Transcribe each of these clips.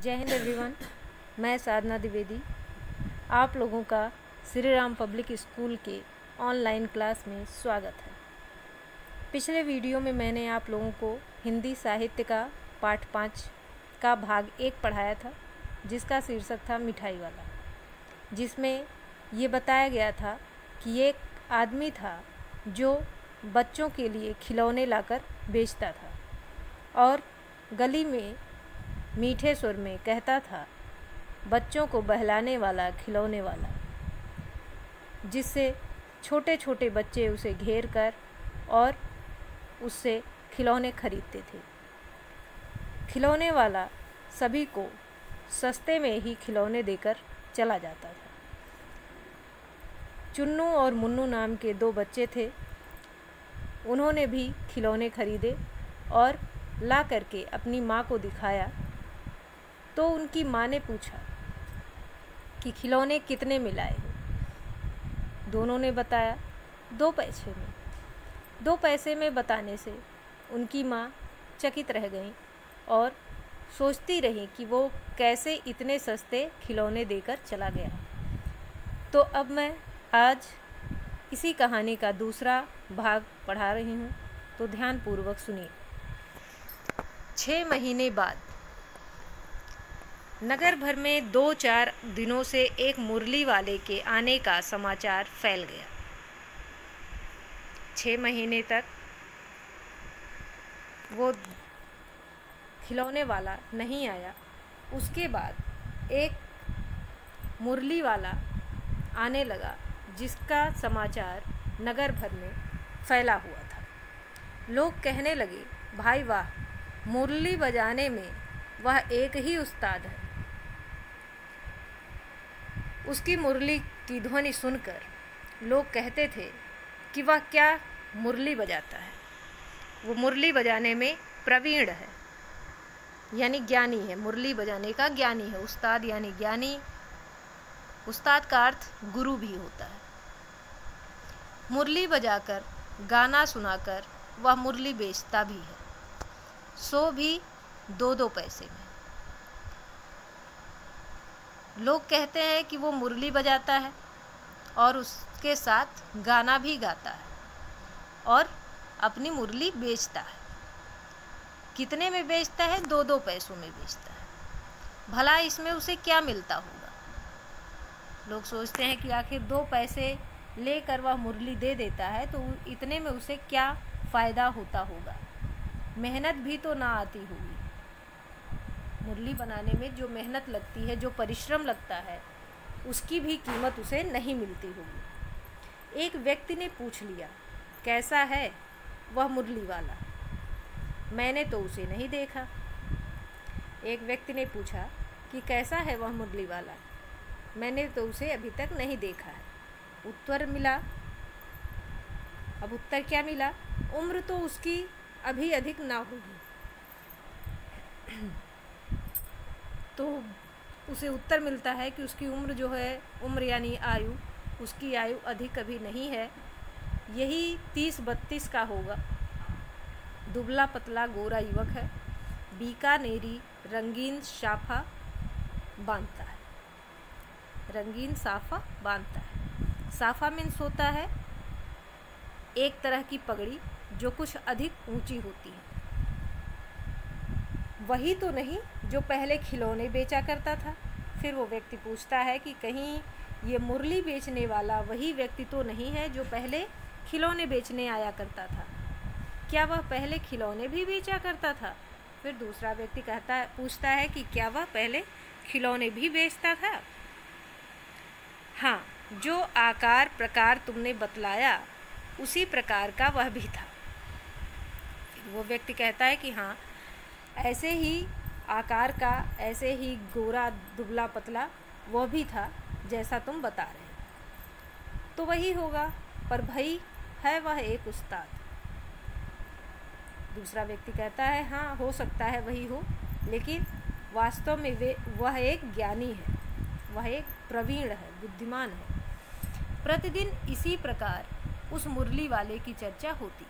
जय हिंद एवरीवन। मैं साधना द्विवेदी आप लोगों का श्री राम पब्लिक स्कूल के ऑनलाइन क्लास में स्वागत है। पिछले वीडियो में मैंने आप लोगों को हिंदी साहित्य का पाठ 5 का भाग 1 पढ़ाया था, जिसका शीर्षक था मिठाई वाला, जिसमें ये बताया गया था कि एक आदमी था जो बच्चों के लिए खिलौने लाकर बेचता था और गली में मीठे सुर में कहता था, बच्चों को बहलाने वाला खिलौने वाला, जिससे छोटे छोटे बच्चे उसे घेर कर और उससे खिलौने खरीदते थे। खिलौने वाला सभी को सस्ते में ही खिलौने देकर चला जाता था। चुन्नू और मुन्नू नाम के 2 बच्चे थे। उन्होंने भी खिलौने खरीदे और ला करके अपनी माँ को दिखाया, तो उनकी माँ ने पूछा कि खिलौने कितने में लाए हो? दोनों ने बताया 2 पैसे में। 2 पैसे में बताने से उनकी माँ चकित रह गईं और सोचती रहीं कि वो कैसे इतने सस्ते खिलौने देकर चला गया। तो अब मैं आज इसी कहानी का दूसरा भाग पढ़ा रही हूँ, तो ध्यानपूर्वक सुनिए। 6 महीने बाद नगर भर में 2-4 दिनों से एक मुरली वाले के आने का समाचार फैल गया। 6 महीने तक वो खिलौने वाला नहीं आया। उसके बाद एक मुरली वाला आने लगा, जिसका समाचार नगर भर में फैला हुआ था। लोग कहने लगे, भाई वाह, मुरली बजाने में वह एक ही उस्ताद है। उसकी मुरली की ध्वनि सुनकर लोग कहते थे कि वह क्या मुरली बजाता है, वो मुरली बजाने में प्रवीण है, यानी ज्ञानी है। मुरली बजाने का ज्ञानी है। उस्ताद यानी ज्ञानी। उस्ताद का अर्थ गुरु भी होता है। मुरली बजाकर गाना सुनाकर वह मुरली बेचता भी है, सो भी 2-2 पैसे में। लोग कहते हैं कि वो मुरली बजाता है और उसके साथ गाना भी गाता है और अपनी मुरली बेचता है। कितने में बेचता है? 2-2 पैसों में बेचता है। भला इसमें उसे क्या मिलता होगा? लोग सोचते हैं कि आखिर 2 पैसे लेकर वह मुरली दे देता है, तो इतने में उसे क्या फ़ायदा होता होगा? मेहनत भी तो ना आती होगी। मुरली बनाने में जो मेहनत लगती है, जो परिश्रम लगता है, उसकी भी कीमत उसे नहीं मिलती होगी। एक व्यक्ति ने पूछ लिया, कैसा है वह मुरली वाला? मैंने तो उसे नहीं देखा। एक व्यक्ति ने पूछा कि कैसा है वह मुरली वाला? मैंने तो उसे अभी तक नहीं देखा है। उत्तर मिला। अब उत्तर क्या मिला? उम्र तो उसकी अभी अधिक ना होगी। तो उसे उत्तर मिलता है कि उसकी उम्र जो है, उम्र यानी आयु, उसकी आयु अधिक अभी नहीं है, यही 30-32 का होगा। दुबला पतला गोरा युवक है, बीकानेरी रंगीन साफा बांधता है। रंगीन साफा बांधता है। साफा मीन्स होता है एक तरह की पगड़ी जो कुछ अधिक ऊंची होती है। वही तो नहीं जो पहले खिलौने बेचा करता था। फिर वो व्यक्ति पूछता है कि कहीं ये मुरली बेचने वाला वही व्यक्ति तो नहीं है जो पहले खिलौने बेचने आया करता था? क्या वह पहले खिलौने भी बेचा करता था? फिर दूसरा व्यक्ति पूछता है कि क्या वह पहले खिलौने भी बेचता था? हाँ, जो आकार प्रकार तुमने बतलाया उसी प्रकार का वह भी था। फिर वो व्यक्ति कहता है कि हाँ, ऐसे ही आकार का, ऐसे ही गोरा दुबला पतला वह भी था जैसा तुम बता रहे हो। तो वही होगा, पर भाई है वह एक उस्ताद। दूसरा व्यक्ति कहता है, हाँ, हो सकता है वही हो, लेकिन वास्तव में वह एक ज्ञानी है, वह एक प्रवीण है, बुद्धिमान है। प्रतिदिन इसी प्रकार उस मुरली वाले की चर्चा होती।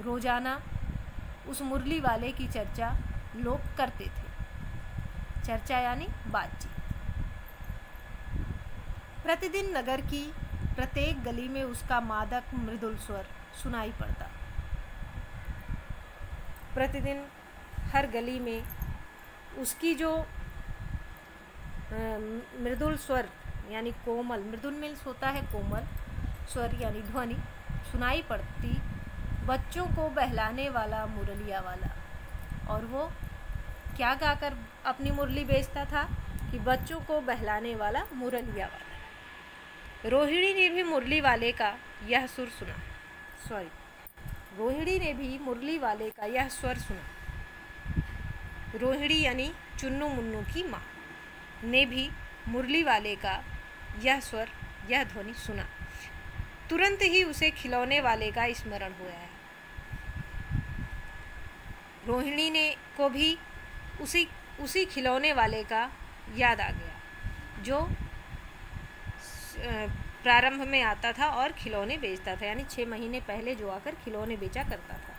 रोजाना उस मुरली वाले की चर्चा लोग करते थे। चर्चा यानी बातचीत। प्रतिदिन नगर की प्रत्येक गली में उसका मादक मृदुल स्वर सुनाई पड़ता। प्रतिदिन हर गली में उसकी जो मृदुल स्वर यानी कोमल, मृदुल मीन्स होता है कोमल, स्वर यानी ध्वनि सुनाई पड़ती, बच्चों को बहलाने वाला मुरलिया वाला। और वो क्या गाकर अपनी मुरली बेचता था कि बच्चों को बहलाने वाला मुरलिया वाला। रोहिणी ने भी मुरली वाले का यह सुर सुना, रोहिणी ने भी मुरली वाले का यह स्वर सुना। रोहिणी यानी चुन्नू मुन्नू की माँ ने भी मुरली वाले का यह स्वर, यह ध्वनि सुना। तुरंत ही उसे खिलौने वाले का स्मरण हुआ है। रोहिणी ने को भी उसी खिलौने वाले का याद आ गया जो प्रारंभ में आता था और खिलौने बेचता था, यानी 6 महीने पहले जो आकर खिलौने बेचा करता था,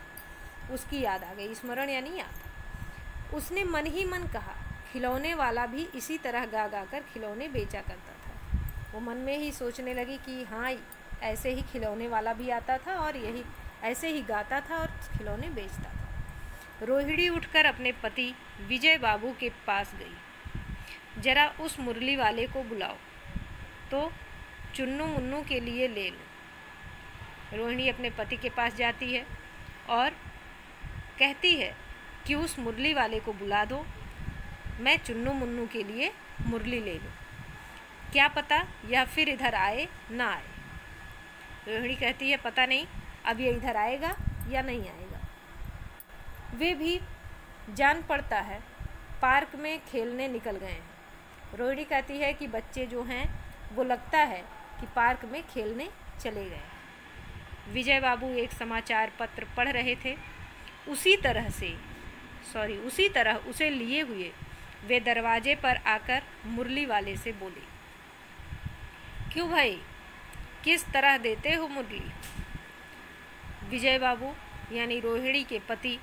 उसकी याद आ गई। स्मरण यानी याद। उसने मन ही मन कहा, खिलौने वाला भी इसी तरह गा गा कर खिलौने बेचा करता था। वो मन में ही सोचने लगी कि हाँ, ऐसे ही खिलौने वाला भी आता था और यही ऐसे ही गाता था और खिलौने बेचता था। रोहिणी उठकर अपने पति विजय बाबू के पास गई। जरा उस मुरली वाले को बुलाओ तो चुन्नू मुन्नू के लिए ले लो। रोहिणी अपने पति के पास जाती है और कहती है कि उस मुरली वाले को बुला दो, मैं चुन्नू मुन्नू के लिए मुरली ले लूँ। क्या पता यह फिर इधर आए ना आए। रोहिणी कहती है पता नहीं अब ये इधर आएगा या नहीं आएगा। वे भी जान पड़ता है पार्क में खेलने निकल गए हैं। रोहिणी कहती है कि बच्चे जो हैं वो लगता है कि पार्क में खेलने चले गए। विजय बाबू एक समाचार पत्र पढ़ रहे थे। उसी तरह उसे लिए हुए वे दरवाजे पर आकर मुरली वाले से बोले, क्यों भाई, किस तरह देते हो मुरली? विजय बाबू यानी रोहिणी के पति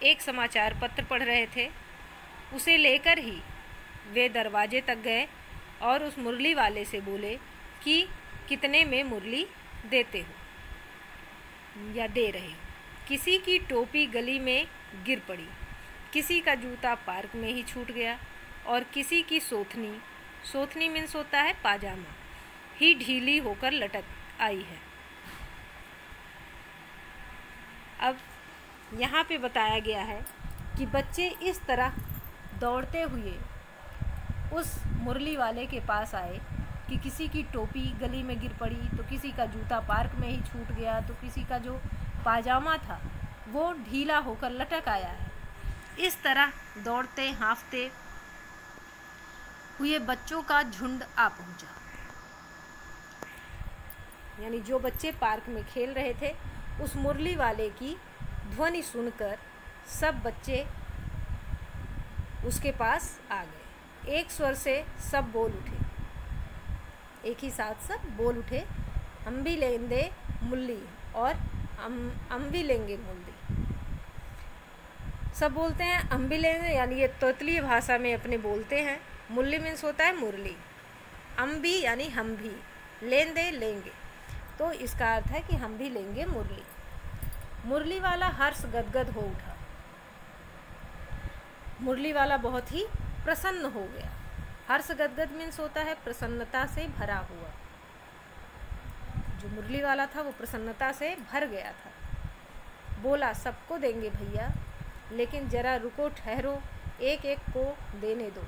एक समाचार पत्र पढ़ रहे थे। उसे लेकर ही वे दरवाजे तक गए और उस मुरली वाले से बोले कि कितने में मुरली देते हो या दे रहे हो। किसी की टोपी गली में गिर पड़ी, किसी का जूता पार्क में ही छूट गया और किसी की सोथनी मीन्स होता है पाजामा, ही ढीली होकर लटक आई है। अब यहाँ पे बताया गया है कि बच्चे इस तरह दौड़ते हुए उस मुरली वाले के पास आए कि किसी की टोपी गली में गिर पड़ी, तो किसी का जूता पार्क में ही छूट गया, तो किसी का जो पाजामा था वो ढीला होकर लटक आया है। इस तरह दौड़ते हाँफते हुए बच्चों का झुंड आ पहुंचा। यानी जो बच्चे पार्क में खेल रहे थे, उस मुरली वाले की ध्वनि सुनकर सब बच्चे उसके पास आ गए। एक स्वर से सब बोल उठे, एक ही साथ सब बोल उठे, हम भी लेंगे मुरली और हम भी लेंगे मुरली। सब बोलते हैं हम भी लेंगे, यानी ये तोतली भाषा में अपने बोलते हैं। मुरली मीन्स होता है मुरली, हम भी यानी हम भी, लेंगे, तो इसका अर्थ है कि हम भी लेंगे मुरली। मुरली वाला हर्ष गदगद हो उठा। मुरली वाला बहुत ही प्रसन्न हो गया। हर्ष गदगद मीन्स होता है प्रसन्नता से भरा हुआ। जो मुरली वाला था वो प्रसन्नता से भर गया था। बोला सबको देंगे भैया, लेकिन जरा रुको, ठहरो, एक एक को देने दो।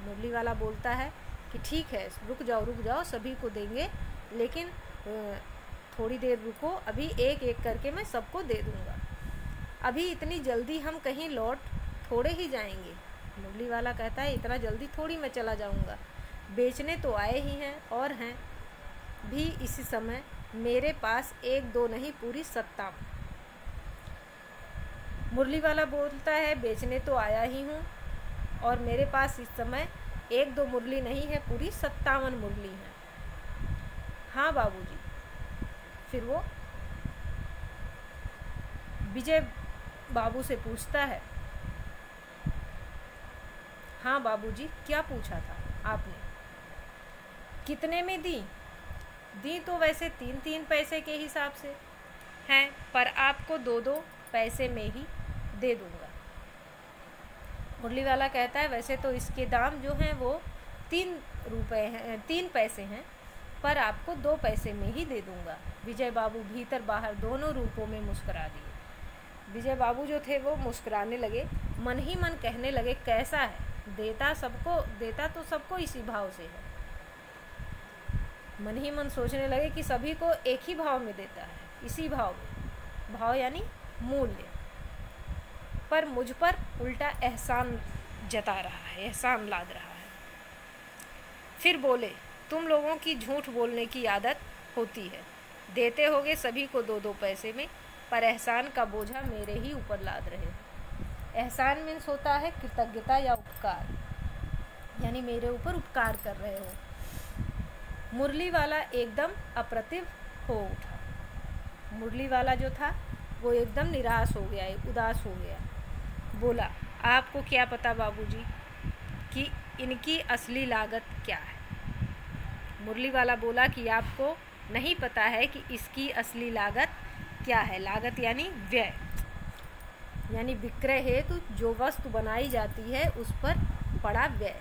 मुरली वाला बोलता है कि ठीक है, रुक जाओ, सभी को देंगे, लेकिन थोड़ी देर रुको, अभी एक एक करके मैं सबको दे दूँगा। अभी इतनी जल्दी हम कहीं लौट थोड़े ही जाएंगे। मुरली वाला कहता है इतना जल्दी थोड़ी मैं चला जाऊँगा, बेचने तो आए ही हैं और हैं भी इसी समय मेरे पास 1-2 नहीं, पूरी 57। मुरली वाला बोलता है बेचने तो आया ही हूँ और मेरे पास इस समय 1-2 मुरली नहीं है, पूरी 57 मुरली हैं। हाँ बाबूजी। फिर वो विजय बाबू से पूछता है, हाँ बाबूजी, क्या पूछा था आपने? कितने में दी? दी तो वैसे 3-3 पैसे के हिसाब से हैं, पर आपको 2-2 पैसे में ही दे दूंगा। मुरली वाला कहता है, वैसे तो इसके दाम जो हैं वो 3 रुपए हैं, 3 पैसे हैं, पर आपको 2 पैसे में ही दे दूंगा। विजय बाबू भीतर बाहर दोनों रूपों में मुस्कुरा दिए। विजय बाबू जो थे वो मुस्कुराने लगे, मन ही मन कहने लगे, कैसा है, देता तो सबको इसी भाव से है। मन ही मन सोचने लगे कि सभी को एक ही भाव में देता है, इसी भाव में, भाव यानी मूल्य, पर मुझ पर उल्टा एहसान जता रहा है, एहसान लाद रहा है। फिर बोले, तुम लोगों की झूठ बोलने की आदत होती है, देते होगे सभी को 2-2 पैसे में, पर एहसान का बोझा मेरे ही ऊपर लाद रहे हो। एहसान मीन्स होता है कृतज्ञता या उपकार, यानी मेरे ऊपर उपकार कर रहे हो। मुरली वाला एकदम अप्रतिभ हो उठा। मुरली वाला जो था वो एकदम निराश हो गया, उदास हो गया। बोला, आपको क्या पता बाबूजी कि इनकी असली लागत क्या है? मुरली वाला बोला कि आपको नहीं पता है कि इसकी असली लागत क्या है। लागत यानी व्यय, यानी विक्रय हेतु जो वस्तु बनाई जाती है उस पर पड़ा व्यय।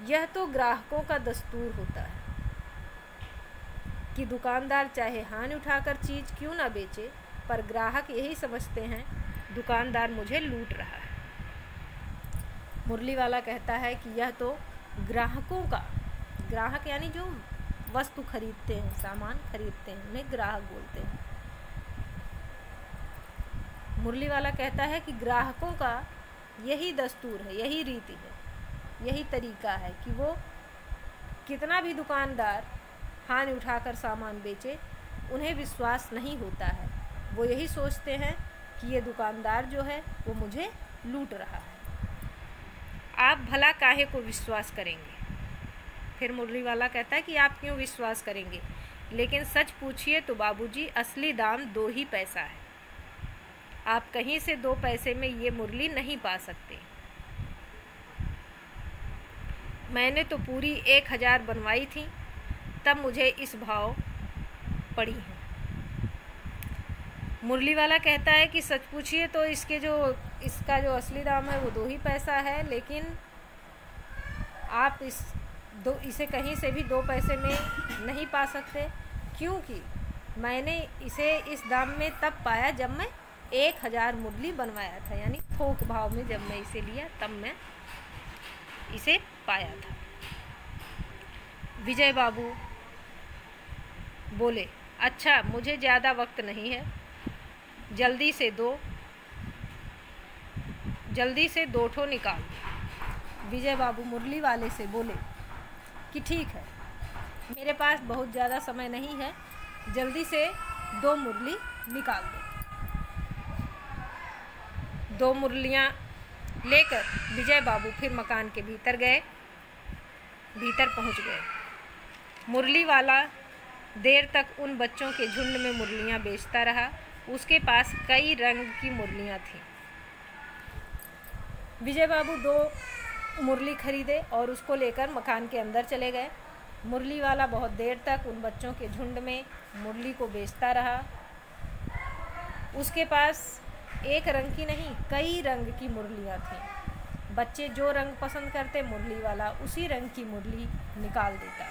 यह तो ग्राहकों का दस्तूर होता है कि दुकानदार चाहे हानि उठाकर चीज़ क्यों ना बेचे, पर ग्राहक यही समझते हैं दुकानदार मुझे लूट रहा है। मुरली वाला कहता है कि यह तो ग्राहकों का, ग्राहक यानी जो वस्तु खरीदते हैं, सामान खरीदते हैं, उन्हें ग्राहक बोलते हैं। मुरली वाला कहता है कि ग्राहकों का यही दस्तूर है, यही रीति है, यही तरीका है कि वो कितना भी दुकानदार हानि उठाकर सामान बेचे, उन्हें विश्वास नहीं होता है। वो यही सोचते हैं कि ये दुकानदार जो है वो मुझे लूट रहा है। आप भला काहे को विश्वास करेंगे? फिर मुरली वाला कहता है कि आप क्यों विश्वास करेंगे, लेकिन सच पूछिए तो बाबूजी असली दाम 2 ही पैसा है। आप कहीं से 2 पैसे में ये मुरली नहीं पा सकते। मैंने तो पूरी 1000 बनवाई थी, तब मुझे इस भाव पड़ी है। मुरली वाला कहता है कि सच पूछिए तो इसका जो असली दाम है वो 2 ही पैसा है, लेकिन आप इसे कहीं से भी 2 पैसे में नहीं पा सकते, क्योंकि मैंने इसे इस दाम में तब पाया जब मैं 1000 मुरली बनवाया था, यानी थोक भाव में जब मैं इसे लिया तब मैं इसे पाया था। विजय बाबू बोले, अच्छा मुझे ज़्यादा वक्त नहीं है, जल्दी से 2 ठो निकाल। विजय बाबू मुरली वाले से बोले कि ठीक है, मेरे पास बहुत ज़्यादा समय नहीं है, जल्दी से 2 मुरली निकाल दो। 2 मुरलियाँ लेकर विजय बाबू फिर मकान के भीतर पहुंच गए। मुरली वाला देर तक उन बच्चों के झुंड में मुरलियाँ बेचता रहा। उसके पास कई रंग की मुरलियाँ थीं। विजय बाबू 2 मुरली खरीदे और उसको लेकर मकान के अंदर चले गए। मुरली वाला बहुत देर तक उन बच्चों के झुंड में मुरली को बेचता रहा। उसके पास एक रंग की नहीं, कई रंग की मुरलियाँ थीं। बच्चे जो रंग पसंद करते, मुरली वाला उसी रंग की मुरली निकाल देता।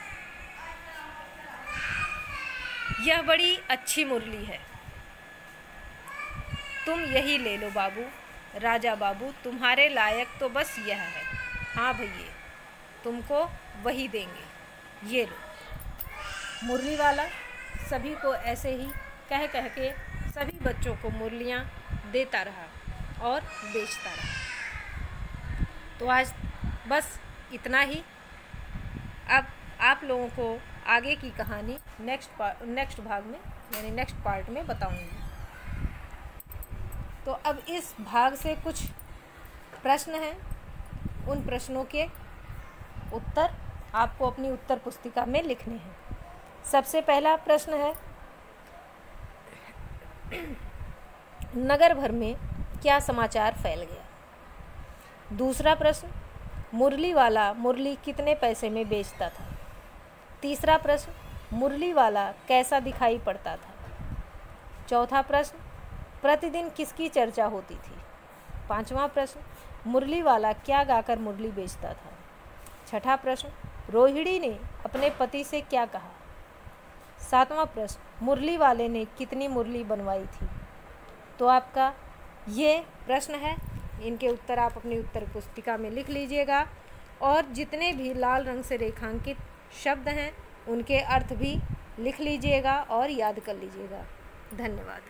यह बड़ी अच्छी मुरली है, तुम यही ले लो बाबू। राजा बाबू, तुम्हारे लायक तो बस यह है। हाँ भैया, तुमको वही देंगे, ये लो। मुरली वाला सभी को ऐसे ही कह के सभी बच्चों को मुरलियाँ देता रहा और बेचता रहा। तो आज बस इतना ही। अब आप लोगों को आगे की कहानी नेक्स्ट भाग में, यानी नेक्स्ट पार्ट में बताऊंगी। तो अब इस भाग से कुछ प्रश्न हैं, उन प्रश्नों के उत्तर आपको अपनी उत्तर पुस्तिका में लिखने हैं। सबसे पहला प्रश्न है, नगर भर में क्या समाचार फैल गया। दूसरा प्रश्न, मुरली वाला मुरली कितने पैसे में बेचता था। तीसरा प्रश्न, मुरली वाला कैसा दिखाई पड़ता था। चौथा प्रश्न, प्रतिदिन किसकी चर्चा होती थी। पांचवा प्रश्न, मुरली वाला क्या गाकर मुरली बेचता था। छठा प्रश्न, रोहिणी ने अपने पति से क्या कहा। सातवां प्रश्न, मुरली वाले ने कितनी मुरली बनवाई थी। तो आपका ये प्रश्न है, इनके उत्तर आप अपनी उत्तर पुस्तिका में लिख लीजिएगा और जितने भी लाल रंग से रेखांकित शब्द हैं उनके अर्थ भी लिख लीजिएगा और याद कर लीजिएगा। धन्यवाद।